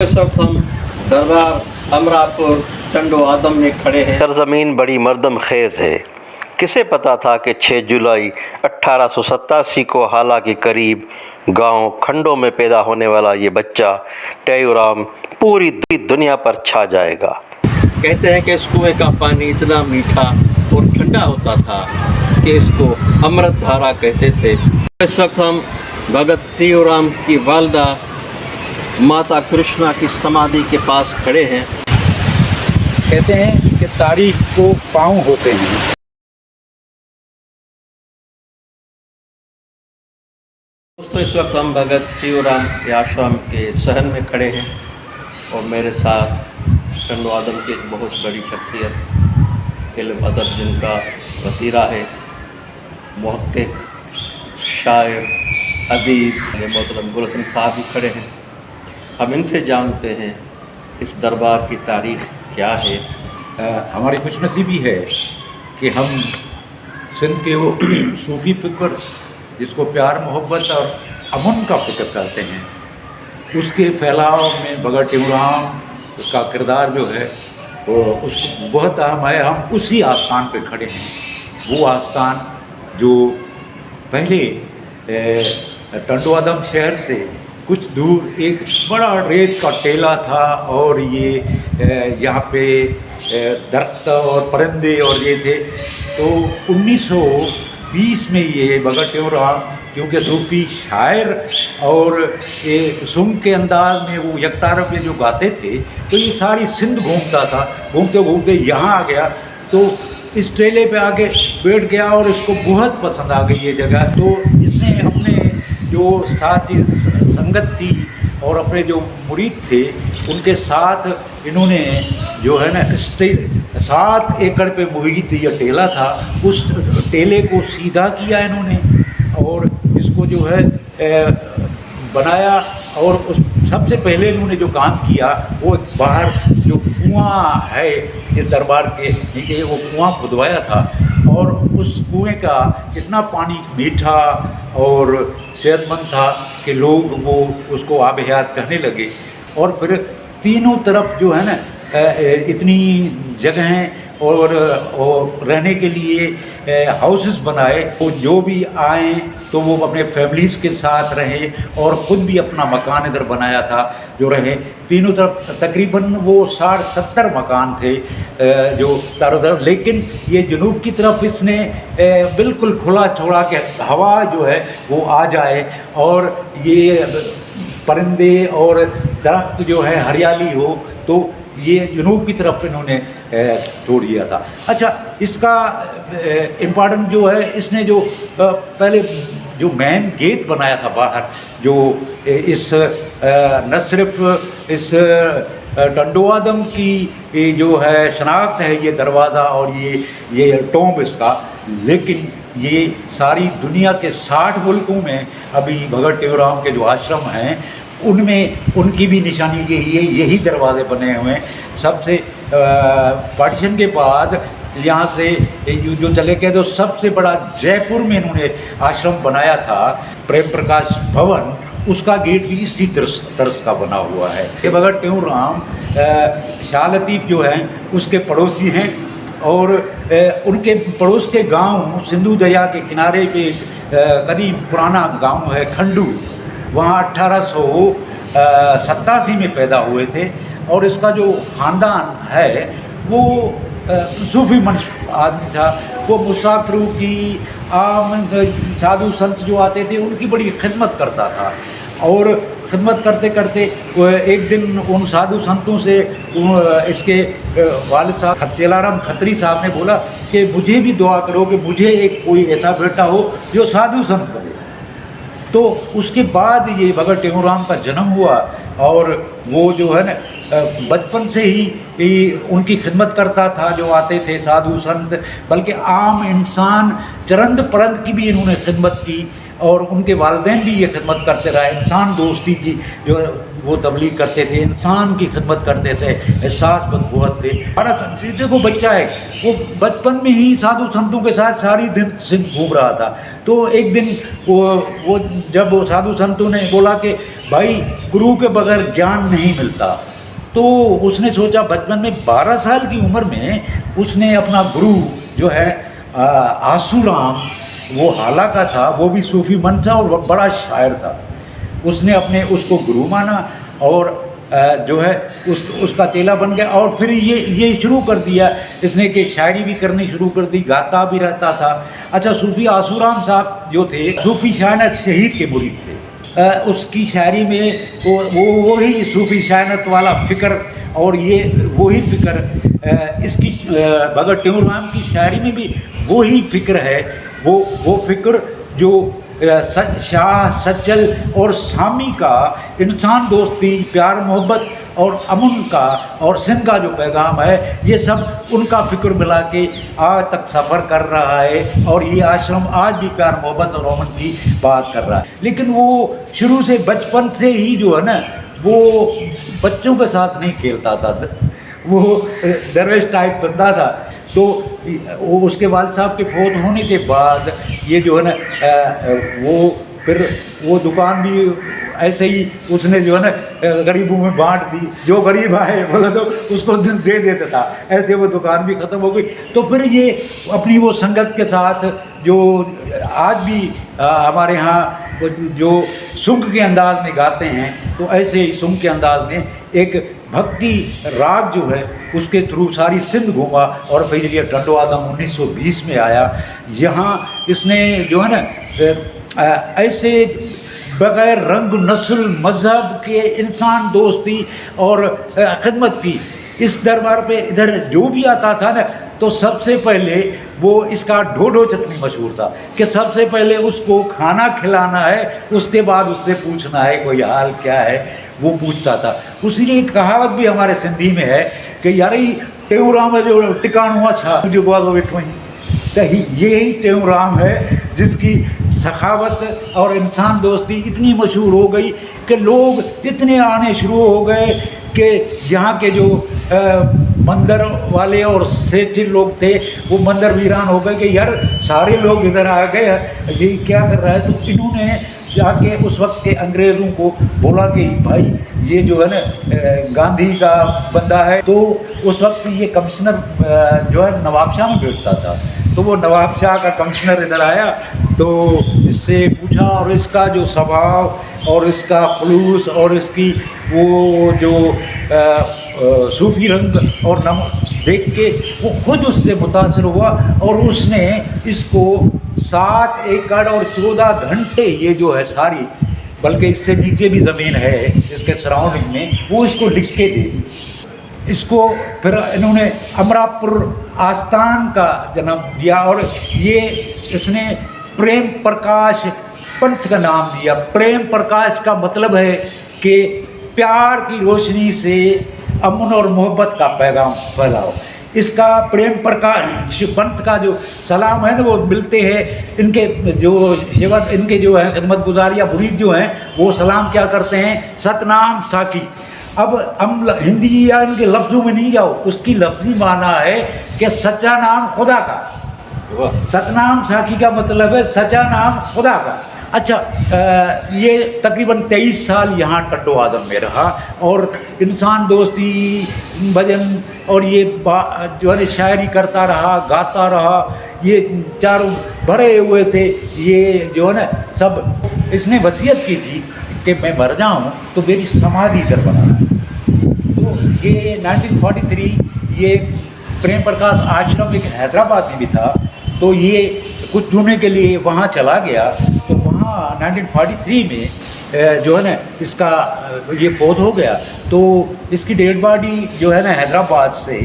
इस वक्त हम दरबार अमरापुर टंडो आदम में खड़े हैं। सरजमीन बड़ी मर्दम खेज़ है। किसे पता था कि 6 जुलाई 1887 को हाला के करीब गांव खंडों में पैदा होने वाला ये बच्चा टेयूराम पूरी दुनिया पर छा जाएगा। कहते हैं कि इस कुएं का पानी इतना मीठा और ठंडा होता था कि इसको अमृत धारा कहते थे। इस वक्त हम भगत टेयूराम की वालदा माता कृष्णा की समाधि के पास खड़े हैं। कहते हैं कि तारीख को पाँव होते हैं। दोस्तों, इस वक्त हम भगत टेयूराम के आश्रम के सहन में खड़े हैं और मेरे साथ टंडो आदम की एक बहुत बड़ी शख्सियत इल्म अदब जिनका वतीरा है, मुहक्किक, शायर, अदीब मोहतरम गुलशन साहब भी खड़े हैं। हम इनसे जानते हैं इस दरबार की तारीख़ क्या है। हमारी खुशनसीबी है कि हम सिंध के वो सूफ़ी फ़िक्र जिसको प्यार मोहब्बत और अमन का फ़िक्र करते हैं, उसके फैलाव में भगत टेयूराम का किरदार जो है वो उसको बहुत अहम है। हम उसी आस्थान पे खड़े हैं। वो आस्थान जो पहले टंडो आदम शहर से कुछ दूर एक बड़ा रेत का टेला था और ये यहाँ पे दरख्त और परिंदे और ये थे। तो 1920 में ये भगत टेयूराम, क्योंकि सूफ़ी शायर और ये सुम के अंदाज में वो यकतारफ़ जो गाते थे, तो ये सारी सिंध घूमता था। घूमते घूमते यहाँ आ गया तो इस टेले पे आके बैठ गया और इसको बहुत पसंद आ गई ये जगह। तो इसने अपने जो साथी संगत थी और अपने जो मुरीद थे उनके साथ इन्होंने जो है ना 7 एकड़ पे मुहित ये टेला था, उस टेले को सीधा किया इन्होंने और इसको जो है बनाया। और उस सबसे पहले इन्होंने जो काम किया वो बाहर जो कुआं है इस दरबार के नीचे, वो कुआं खुदवाया था और उस कुएं का इतना पानी मीठा और सेहतमंद था कि लोग वो उसको आब हयात कहने लगे। और फिर तीनों तरफ जो है ना इतनी जगहें और रहने के लिए हाउसेस बनाए। वो जो भी आए तो वो अपने फैमिलीज़ के साथ रहें और ख़ुद भी अपना मकान इधर बनाया था जो रहे। तीनों तरफ तकरीबन वो 60-70 मकान थे जो चारों तरफ। लेकिन ये जनूब की तरफ इसने बिल्कुल खुला छोड़ा कि हवा जो है वो आ जाए और ये परिंदे और दरख्त जो है हरियाली हो, तो ये जनूब की तरफ इन्होंने छोड़ दिया था। अच्छा, इसका इम्पॉर्टेंट जो है, इसने जो पहले जो मेन गेट बनाया था बाहर, जो इस न सिर्फ इस टंडो आदम की जो है शनाख्त है ये दरवाज़ा और ये टॉम्ब इसका, लेकिन ये सारी दुनिया के 60 मुल्कों में अभी भगत टेयूराम के जो आश्रम हैं उनमें उनकी भी निशानी यही दरवाज़े बने हुए हैं। सबसे पार्टीशन के बाद यहाँ से जो चले गए तो सबसे बड़ा जयपुर में इन्होंने आश्रम बनाया था, प्रेम प्रकाश भवन, उसका गेट भी इसी तर्ज का बना हुआ है। ये भगत टेयूराम शाह लतीफ़ जो हैं उसके पड़ोसी हैं और उनके पड़ोस के गांव सिंधु दरिया के किनारे पे कदीम पुराना गांव है खंडू, वहाँ 1887 में पैदा हुए थे। और इसका जो ख़ानदान है वो सूफ़ी मंश आदमी था। वो मुसाफिरों की आम साधु संत जो आते थे उनकी बड़ी खिदमत करता था और खिदमत करते करते एक दिन उन साधु संतों से इसके वालिद साहब चेलाराम खत्री साहब ने बोला कि मुझे भी दुआ करो कि मुझे एक कोई ऐसा बेटा हो जो साधु संत बने। तो उसके बाद ये भगत टेयूराम का जन्म हुआ और वो जो है ना बचपन से ही उनकी खिदमत करता था, जो आते थे साधु संत, बल्कि आम इंसान चरंद परंद की भी इन्होंने खिदमत की और उनके वालिदैन भी ये खिदमत करते रहे। इंसान दोस्ती की जो वो तबलीग करते थे, इंसान की खिदमत करते थे, एहसास बहुत थे। हमारा संसीदे वो बच्चा है, वो बचपन में ही साधु संतों के साथ सारी दिन सिंध घूम रहा था। तो एक दिन वो जब वो साधु संतों ने बोला कि भाई गुरु के बगैर ज्ञान नहीं मिलता। तो उसने सोचा बचपन में 12 साल की उम्र में उसने अपना गुरु जो है आसूराम, वो हाला का था, वो भी सूफी मन था और बड़ा शायर था। उसने उसको गुरु माना और जो है उसका चेला बन गया। और फिर ये शुरू कर दिया इसने कि शायरी भी करनी शुरू कर दी, गाता भी रहता था। अच्छा, सूफी आसूराम साहब जो थे सूफी शायनत शहीद के मुरीद थे। उसकी शायरी में वो ही सूफी शायनत वाला फ़िक्र और ये वही फ़िक्र इसकी भगत टेऊराम की शायरी में भी वही फ़िक्र है। वो फ़िक्र जो शाह सचल और सामी का इंसान दोस्ती, प्यार मोहब्बत और अमन का और सिंध का जो पैगाम है, ये सब उनका फ़िक्र मिला के आज तक सफ़र कर रहा है। और ये आश्रम आज भी प्यार मोहब्बत और अमन की बात कर रहा है। लेकिन वो शुरू से बचपन से ही जो है ना, वो बच्चों के साथ नहीं खेलता था, वो दरवेश टाइप बंदा था। तो वो उसके वालिद साहब के फौत होने के बाद ये जो है ना फिर वो दुकान भी ऐसे ही उसने जो है ना गरीबों में बांट दी। जो गरीब आए बोला तो उसको दे देता था, ऐसे वो दुकान भी ख़त्म हो गई। तो फिर ये अपनी वो संगत के साथ जो आज भी हमारे यहाँ जो सुंग के अंदाज में गाते हैं, तो ऐसे ही सुंग के अंदाज में एक भक्ति राग जो है उसके थ्रू सारी सिंध घूमा। और फिर ये टंडो आदम 1920 में आया यहाँ। इसने जो है ना ऐसे बग़ैर रंग नस्ल मज़हब के इंसान दोस्ती और ख़िदमत की इस दरबार पे इधर जो भी आता था ना, तो सबसे पहले वो इसका ढोढो चटनी मशहूर था कि सबसे पहले उसको खाना खिलाना है, उसके बाद उससे पूछना है कोई हाल क्या है, वो पूछता था। उसी एक कहावत भी हमारे सिंधी में है कि यार टेऊराम जो टिकाण हुआ छा जो बाबा वेठो तो यही टेऊराम है जिसकी सखावत और इंसान दोस्ती इतनी मशहूर हो गई कि लोग इतने आने शुरू हो गए कि यहाँ के जो मंदिर वाले और सेठी लोग थे वो मंदिर वीरान हो गए कि यार सारे लोग इधर आ गए, ये क्या कर रहा है। तो इन्होंने जाके उस वक्त के अंग्रेज़ों को बोला कि भाई ये जो है ना गांधी का बंदा है। तो उस वक्त ये कमिश्नर जो है नवाबशाह में बैठता था, तो वो नवाबशाह का कमिश्नर इधर आया तो इससे पूछा और इसका जो स्वभाव और इसका खुलूस और इसकी वो जो सूफी रंग और नम देख के वो खुद उससे मुतासिर हुआ और उसने इसको 7 एकड़ और 14 घंटे ये जो है सारी, बल्कि इससे नीचे भी ज़मीन है इसके सराउंडिंग में, वो इसको लिख के दे दी। इसको फिर इन्होंने अमरापुर आस्थान का जन्म दिया और ये इसने प्रेम प्रकाश पंथ का नाम दिया। प्रेम प्रकाश का मतलब है कि प्यार की रोशनी से अमन और मोहब्बत का पैगाम फैलाओ। इसका प्रेम प्रकाश पंथ का जो सलाम है ना, वो मिलते हैं इनके जो सेवक, इनके जो है खिदमत गुजार या मुरीद जो हैं, वो सलाम क्या करते हैं, सतनाम साकी। अब हम हिंदी या इनके लफ्ज़ों में नहीं जाओ, उसकी लफ्ज़ी माना है कि सच्चा नाम खुदा का। सतनाम साकी का मतलब है सच्चा नाम खुदा का। अच्छा, ये तकरीबन 23 साल यहाँ टंडो आदम में रहा और इंसान दोस्ती, भजन और ये जो है शायरी करता रहा, गाता रहा। ये चारों भरे हुए थे। ये जो है ना सब इसने वसीयत की थी कि मैं मर जाऊँ तो मेरी समाधि इधर बनाना। तो ये 1943 ये प्रेम प्रकाश आश्रम एक हैदराबाद में भी था, तो ये कुछ जुड़ने के लिए वहाँ चला गया। तो वहाँ 1943 में जो है ना इसका ये फौत हो गया। तो इसकी डेड बॉडी जो है ना हैदराबाद से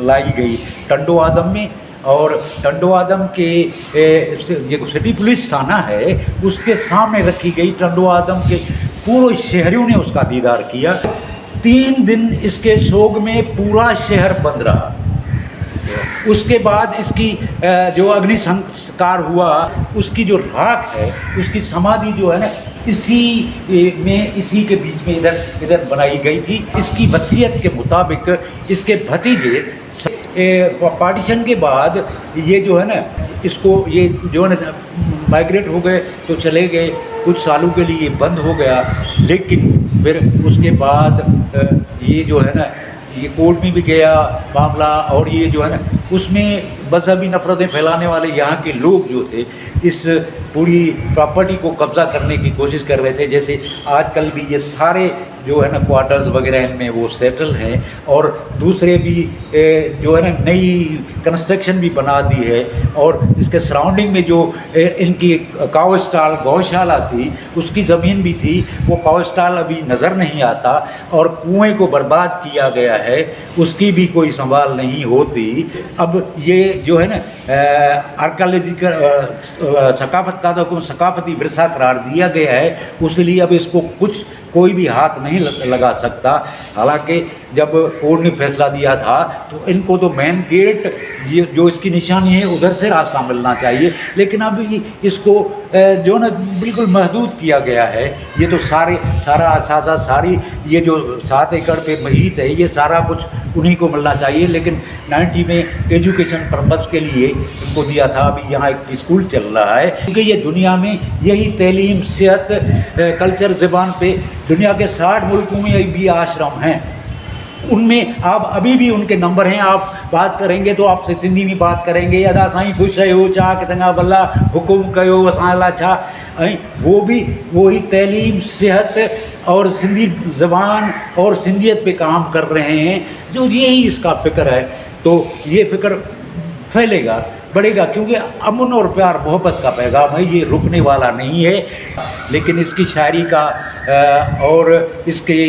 लाई गई टंडो आदम में, और टंडो आदम के ये सिटी पुलिस थाना है उसके सामने रखी गई। टंडो आदम के पूरे शहरियों ने उसका दीदार किया। 3 दिन इसके सोग में पूरा शहर बंद रहा। उसके बाद इसकी जो अग्नि संस्कार हुआ, उसकी जो राख है, उसकी समाधि जो है ना इसी के बीच में इधर बनाई गई थी। इसकी वसीयत के मुताबिक इसके भतीजे पार्टीशन के बाद ये जो है ना इसको ये जो है ना माइग्रेट हो गए तो चले गए, कुछ सालों के लिए बंद हो गया, लेकिन फिर उसके बाद ये जो है ना, ये कोर्ट में भी गया मामला, और ये जो है ना उसमें मजहबी नफरतें फैलाने वाले यहाँ के लोग जो थे इस पूरी प्रॉपर्टी को कब्ज़ा करने की कोशिश कर रहे थे। जैसे आजकल भी ये सारे जो है ना क्वार्टर्स वगैरह इनमें वो सेटल हैं, और दूसरे भी जो है ना नई कंस्ट्रक्शन भी बना दी है, और इसके सराउंडिंग में जो इनकी काऊ स्टॉल गौशाला थी उसकी ज़मीन भी थी, वो काऊ स्टॉल अभी नज़र नहीं आता, और कुएं को बर्बाद किया गया है, उसकी भी कोई संभाल नहीं होती। अब ये जो है ना आर्कियोलॉजिकल सकाफती विरसा करार दिया गया है, उसलिए अब इसको कोई भी हाथ नहीं लगा सकता। हालांकि जब कोर्ट ने फैसला दिया था तो इनको तो मेन गेट ये जो इसकी निशानी है उधर से रास्ता मिलना चाहिए, लेकिन अब इसको जो ना बिल्कुल महदूद किया गया है। ये तो सारा असासा सारी ये जो 7 एकड़ पे महीत है ये सारा कुछ उन्हीं को मिलना चाहिए, लेकिन 90 में एजुकेशन पर्पज़ के लिए इनको दिया था। अभी यहाँ एक स्कूल चल रहा है, क्योंकि ये दुनिया में यही तलीम, सेहत, कल्चर, ज़बान पे दुनिया के 60 मुल्कों में भी आश्रम हैं, उनमें आप अभी भी उनके नंबर हैं। आप बात करेंगे तो आपसे सिंधी में बात करेंगे, अदा साईं ख़ुशि आहियो छा कि चङा भला हुकुम कयो असां लाइ छा, वो भी वही तलीम, सेहत और सिंधी ज़बान और सिंधियत पे काम कर रहे हैं, जो यही इसका फ़िक्र है। तो ये फ़िक्र फैलेगा, बढ़ेगा, क्योंकि अमन और प्यार मोहब्बत का पैगाम है, ये रुकने वाला नहीं है। लेकिन इसकी शायरी का और इसके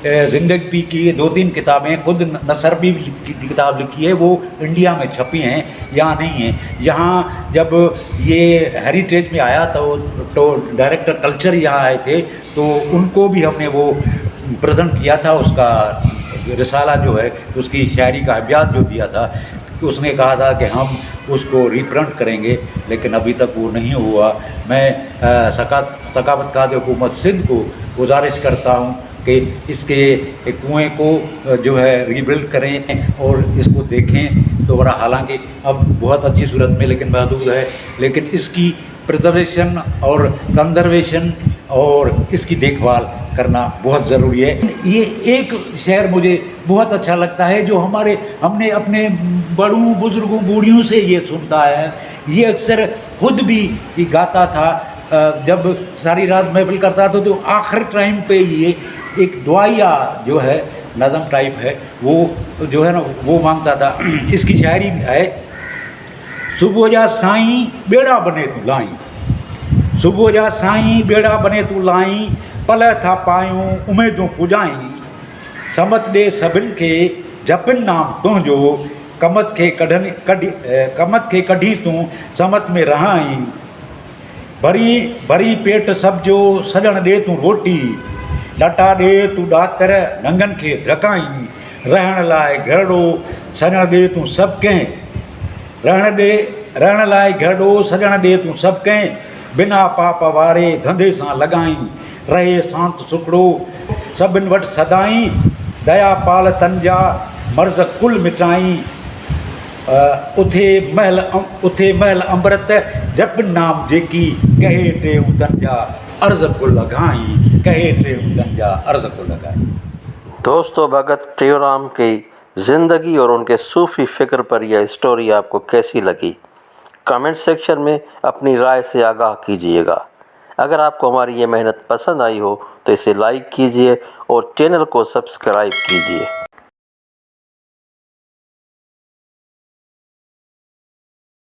ज़िंदगी की 2-3 किताबें, खुद नसर भी की किताब लिखी है, वो इंडिया में छपी हैं, यहाँ नहीं है। यहाँ जब ये हेरिटेज में आया तो डायरेक्टर कल्चर यहाँ आए थे, तो उनको भी हमने वो प्रेजेंट किया था, उसका रिसाला जो है, उसकी शायरी का अभ्यास जो दिया था, तो उसने कहा था कि हम उसको रिप्रिंट करेंगे, लेकिन अभी तक वो नहीं हुआ। मैं सकाफत काद हुकूमत सिंध को गुजारिश करता हूँ कि इसके कुएँ को जो है रीबिल्ड करें और इसको देखें दोबारा। हालांकि अब बहुत अच्छी सूरत में लेकिन महदूद है, लेकिन इसकी प्रिजर्वेशन और कंजर्वेशन और इसकी देखभाल करना बहुत ज़रूरी है। ये एक शेर मुझे बहुत अच्छा लगता है, जो हमने अपने बड़ों बुज़ुर्गों बूढ़ियों से ये सुनता है। ये अक्सर खुद भी गाता था, जब सारी रात महफिल करता था तो आखिर टाइम पे ये एक दुआया जो है नज़म टाइप है, वो जो है ना वो मांगता था। इसकी शायरी है, सुबह जा साईं बेड़ा बने तू लाई, सुबह जा साईं बेड़ा बने तू लाई, पल था पायूं उमेदूं पुॼाई, समत ॾे सभिनि खे जपिन नाम तुंहिंजो, कमत खे कढी तूं समत में रहाई, भरी पेट सब जो सॼण ॾे तूं रोटी, लटा ॾे तूं ॾातर नंगनि खे ढकाई, रहण लाइ घरड़ो सॼण ॾे तूं सभु कंहिं, रहण लाइ घरड़ो सॼण ॾे तूं सभु कंहिं, बिना पाप वारे धंधे सां लॻाई, रहे शांत सुखड़ो सभिनि वटि सदाई, दया पाल तन जा मर्ज़ कुल मिटाई, उथे महल अमृत जप नाम जेकी, कहे टे तन जा अर्ज़ को लॻाई, कहे टे तन जा अर्ज़ को लॻाई। दोस्तों, भगत टेऊराम की ज़िंदगी और उनके सूफ़ी फ़िक्र पर यह स्टोरी आपको कैसी लगी? कमेंट सेक्शन में अपनी राय से आगाह कीजिएगा। अगर आपको हमारी ये मेहनत पसंद आई हो तो इसे लाइक कीजिए और चैनल को सब्सक्राइब कीजिए।